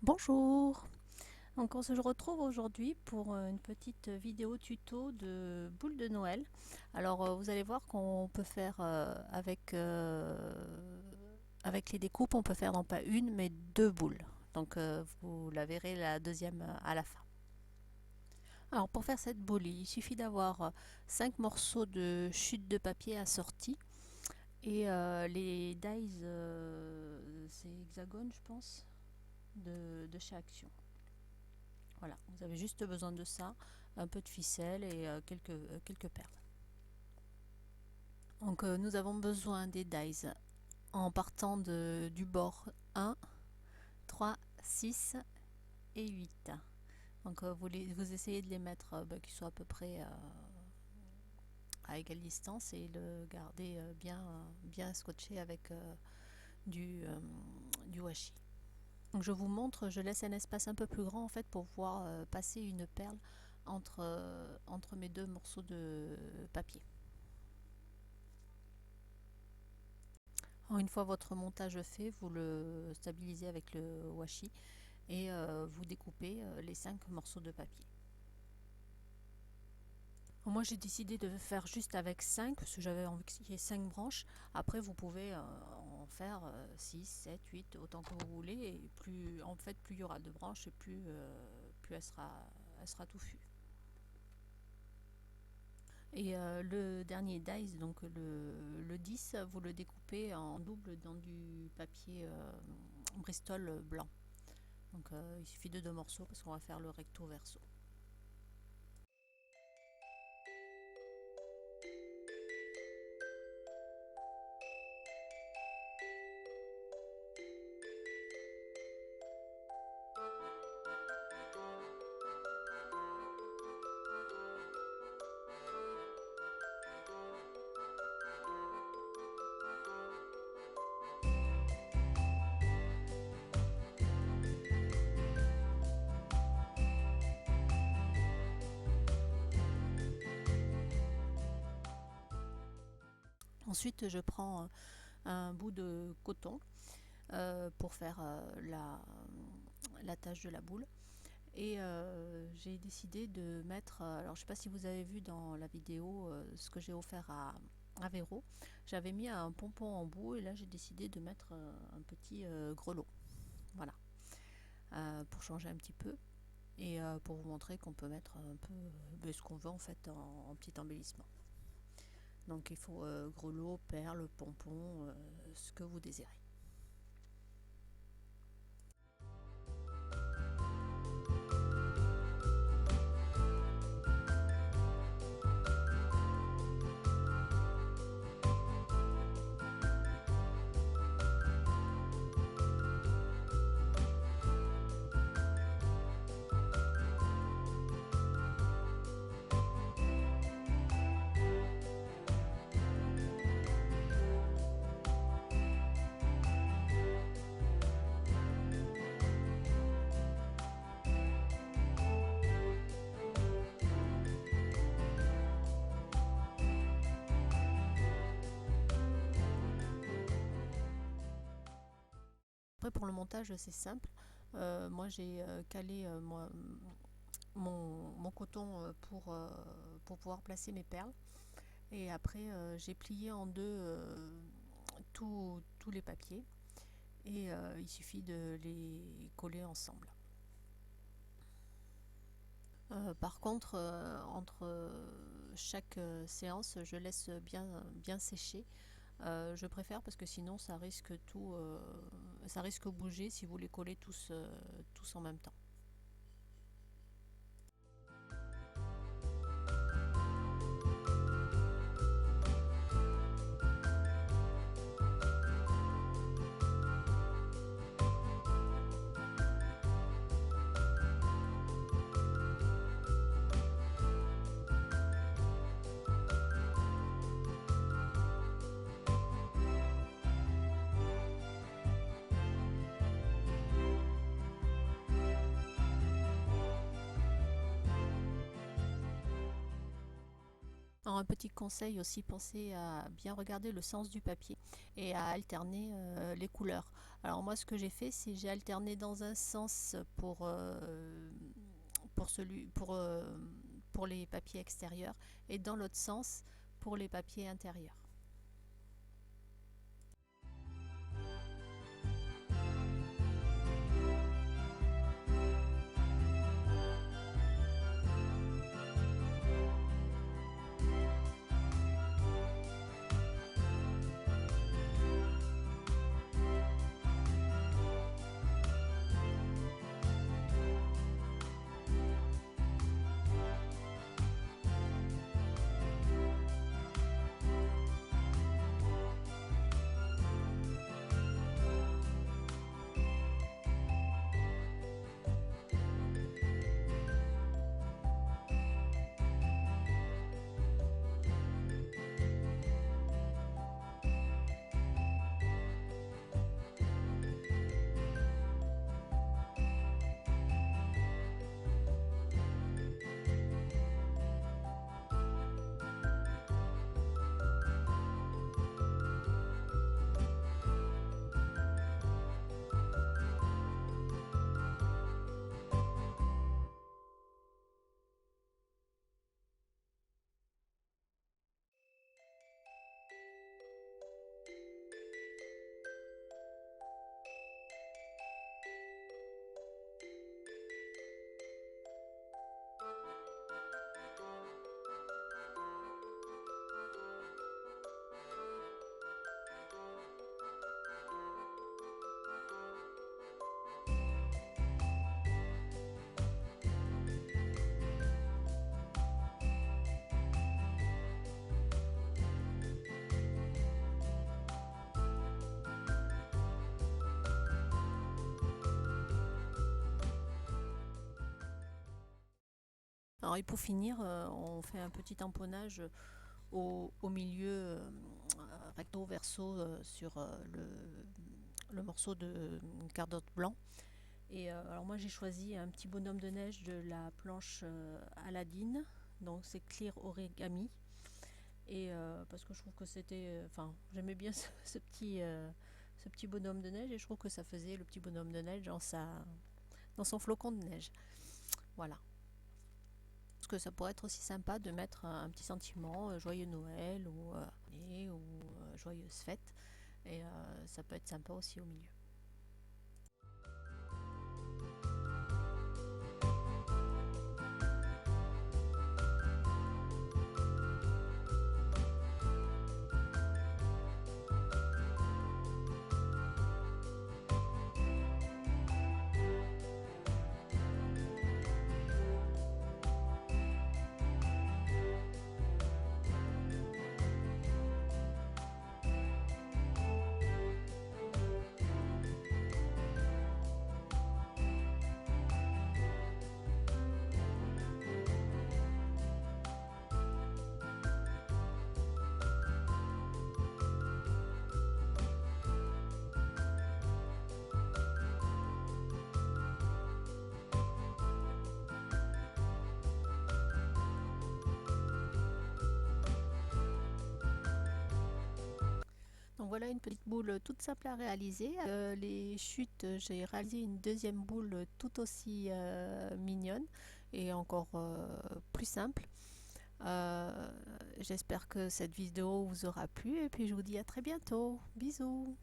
Bonjour! Donc on se retrouve aujourd'hui pour une petite vidéo tuto de boules de Noël. Alors vous allez voir qu'on peut faire avec les découpes, on peut faire non pas une mais deux boules. Donc vous la verrez la deuxième à la fin. Alors pour faire cette boule, il suffit d'avoir 5 morceaux de chute de papier assortis et les dies, c'est hexagone je pense, de chez Action. Voilà, vous avez juste besoin de ça, un peu de ficelle et quelques perles. Donc nous avons besoin des dies en partant du bord 1, 3, 6 et 8. Donc vous essayez de les mettre qu'ils soient à peu près à égale distance et le garder bien scotché avec du washi. Donc je vous montre, je laisse un espace un peu plus grand en fait pour pouvoir passer une perle entre mes deux morceaux de papier. Alors, une fois votre montage fait, vous le stabilisez avec le washi et vous découpez les 5 morceaux de papier. Alors, moi j'ai décidé de faire juste avec 5 parce que j'avais envie qu'il y ait 5 branches. Après vous pouvez en faire 6, 7, 8 autant que vous voulez et plus en fait plus il y aura de branches et plus elle sera touffue. Et le dernier dice, donc le 10, vous le découpez en double dans du papier Bristol blanc. Donc il suffit de 2 morceaux parce qu'on va faire le recto verso. Ensuite je prends un bout de coton pour faire la tâche de la boule. Et j'ai décidé de mettre, alors je sais pas si vous avez vu dans la vidéo ce que j'ai offert à Véro, j'avais mis un pompon en bout et là j'ai décidé de mettre un petit grelot, voilà, pour changer un petit peu et pour vous montrer qu'on peut mettre un peu ce qu'on veut en fait en petit embellissement. Donc il faut grelot, perles, pompon, ce que vous désirez. Après pour le montage c'est simple, moi j'ai calé mon coton pour pouvoir placer mes perles et après j'ai plié en deux tous les papiers et il suffit de les coller ensemble. Par contre entre chaque séance je laisse bien sécher. Je préfère parce que sinon ça risque de bouger si vous les collez tous en même temps. Alors, un petit conseil aussi, pensez à bien regarder le sens du papier et à alterner les couleurs. Alors moi ce que j'ai fait, c'est j'ai alterné dans un sens pour, celui, pour les papiers extérieurs et dans l'autre sens pour les papiers intérieurs. Alors, et pour finir, on fait un petit tamponnage au milieu, recto verso, sur le morceau de cardot blanc. Et alors moi j'ai choisi un petit bonhomme de neige de la planche Aladdin, donc c'est Clear Origami. Et parce que je trouve que c'était, enfin j'aimais bien ce petit bonhomme de neige et je trouve que ça faisait le petit bonhomme de neige dans son flocon de neige. Voilà. Parce que ça pourrait être aussi sympa de mettre un petit sentiment joyeux Noël ou joyeuse fête. Et ça peut être sympa aussi au milieu. Donc voilà une petite boule toute simple à réaliser. Les chutes, j'ai réalisé une deuxième boule tout aussi mignonne et encore plus simple. J'espère que cette vidéo vous aura plu et puis je vous dis à très bientôt. Bisous.